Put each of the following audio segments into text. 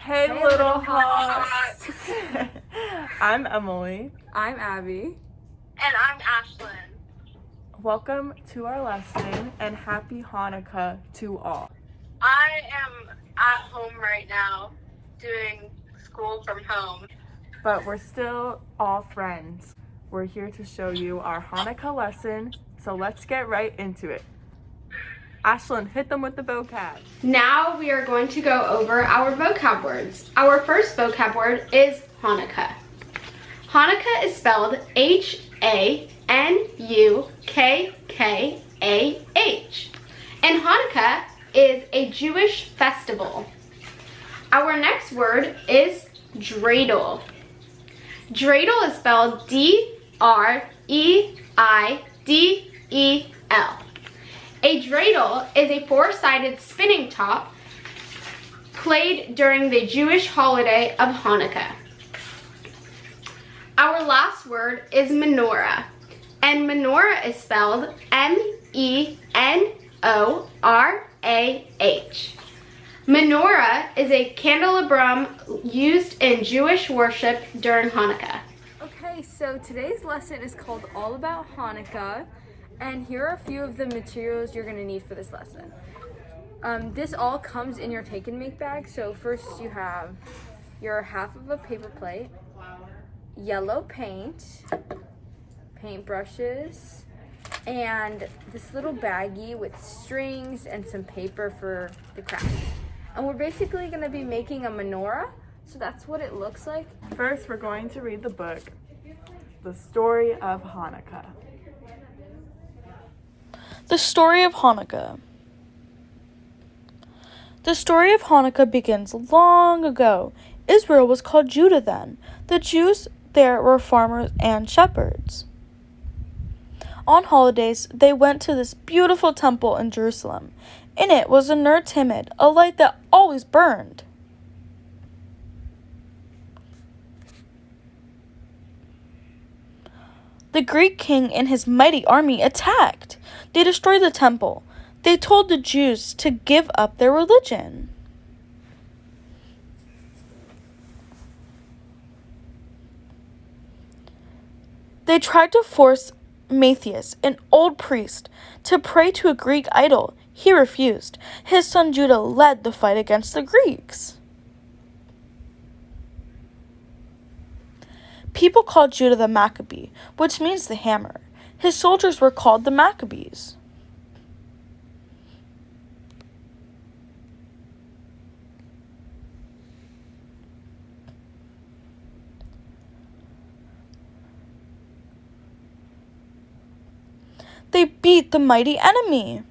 Hey little hearts! I'm Emily. I'm Abby. And I'm Ashlyn. Welcome to our lesson and happy Hanukkah to all. I am at home right now doing school from home. But we're still all friends. We're here to show you our Hanukkah lesson, so let's get right into it. Ashlyn, hit them with the vocab. Now we are going to go over our vocab words. Our first vocab word is Hanukkah. Hanukkah is spelled H-A-N-U-K-K-A-H. And Hanukkah is a Jewish festival. Our next word is dreidel. Dreidel is spelled D-R-E-I-D-E-L. A dreidel is a four-sided spinning top played during the Jewish holiday of Hanukkah. Our last word is menorah, and menorah is spelled M-E-N-O-R-A-H. Menorah is a candelabrum used in Jewish worship during Hanukkah. Okay, so today's lesson is called All About Hanukkah, and here are a few of the materials you're going to need for this lesson. This all comes in your take and make bag. So first you have your half of a paper plate, yellow paint, paintbrushes, and this little baggie with strings and some paper for the craft. And we're basically going to be making a menorah, so that's what it looks like. First, we're going to read the book, The Story of Hanukkah. The story of Hanukkah. The story of Hanukkah begins long ago. Israel was called Judah then. The Jews there were farmers and shepherds. On holidays, they went to this beautiful temple in Jerusalem. In it was a Ner Timid, a light that always burned. The Greek king and his mighty army attacked. They destroyed the temple. They told the Jews to give up their religion. They tried to force Matthias, an old priest, to pray to a Greek idol. He refused. His son Judah led the fight against the Greeks. People called Judah the Maccabee, which means the hammer. His soldiers were called the Maccabees. They beat the mighty enemy.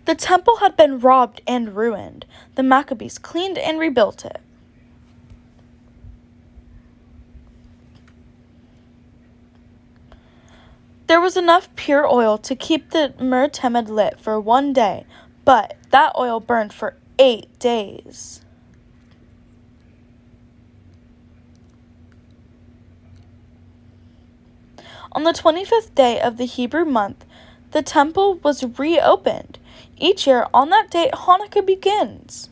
The temple had been robbed and ruined. The Maccabees cleaned and rebuilt it. There was enough pure oil to keep the Ner Timid lit for one day, but that oil burned for 8 days. On the 25th day of the Hebrew month, the temple was reopened. Each year, on that date, Hanukkah begins.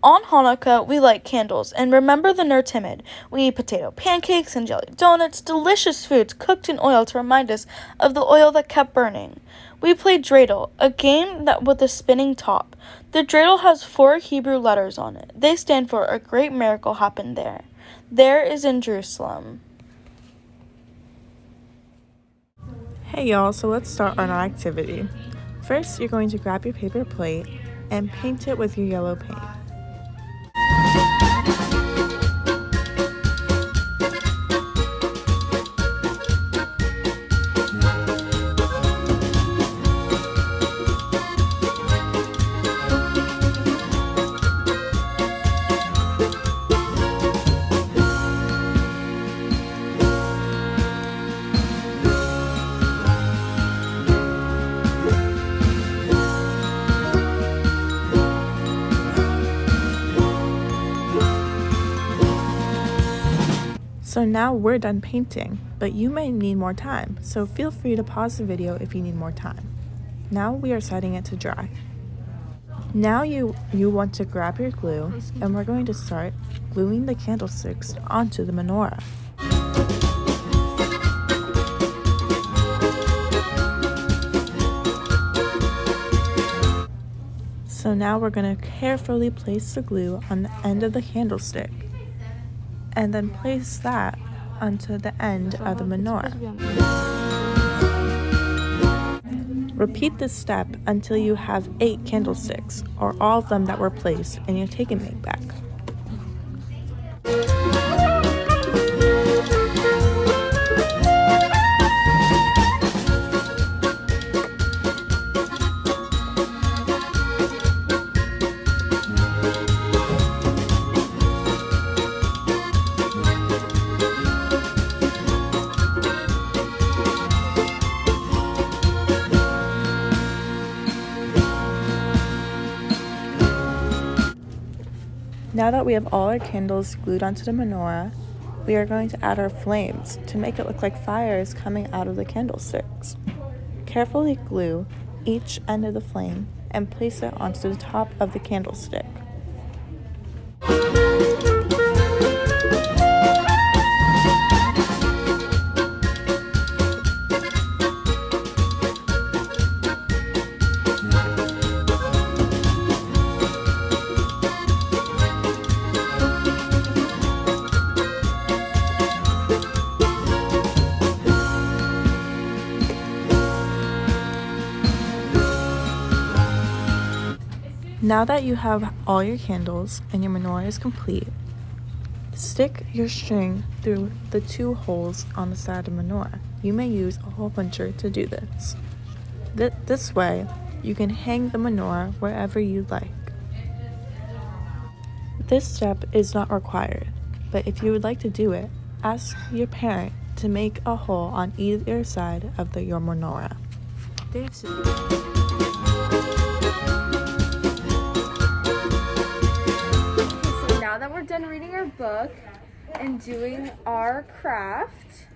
On Hanukkah, we light candles and remember the Ner Timid. We eat potato pancakes and jelly donuts, delicious foods cooked in oil to remind us of the oil that kept burning. We play dreidel, a game that with a spinning top. The dreidel has 4 Hebrew letters on it. They stand for a great miracle happened there. There is in Jerusalem. Hey y'all, so let's start on our activity. First, you're going to grab your paper plate and paint it with your yellow paint. So now we're done painting, but you may need more time, so feel free to pause the video if you need more time. Now we are setting it to dry. Now you want to grab your glue, and we're going to start gluing the candlesticks onto the menorah. So now we're going to carefully place the glue on the end of the candlestick, and then place that onto the end of the menorah. Repeat this step until you have 8 candlesticks, or all of them that were placed in your take and make bag. Now that we have all our candles glued onto the menorah, we are going to add our flames to make it look like fire is coming out of the candlesticks. Carefully glue each end of the flame and place it onto the top of the candlestick. Now that you have all your candles and your menorah is complete, stick your string through the 2 holes on the side of the menorah. You may use a hole puncher to do this. This way, you can hang the menorah wherever you like. This step is not required, but if you would like to do it, ask your parent to make a hole on either side of your menorah. Now that we're done reading our book and doing our craft,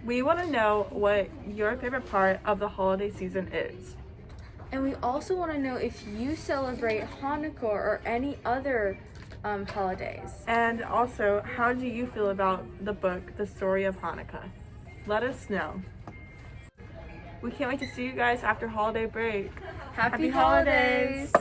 we want to know what your favorite part of the holiday season is. and we also want to know if you celebrate Hanukkah or any other holidays. And also, how do you feel about the book, The Story of Hanukkah? Let us know. We can't wait to see you guys after holiday break. Happy holidays!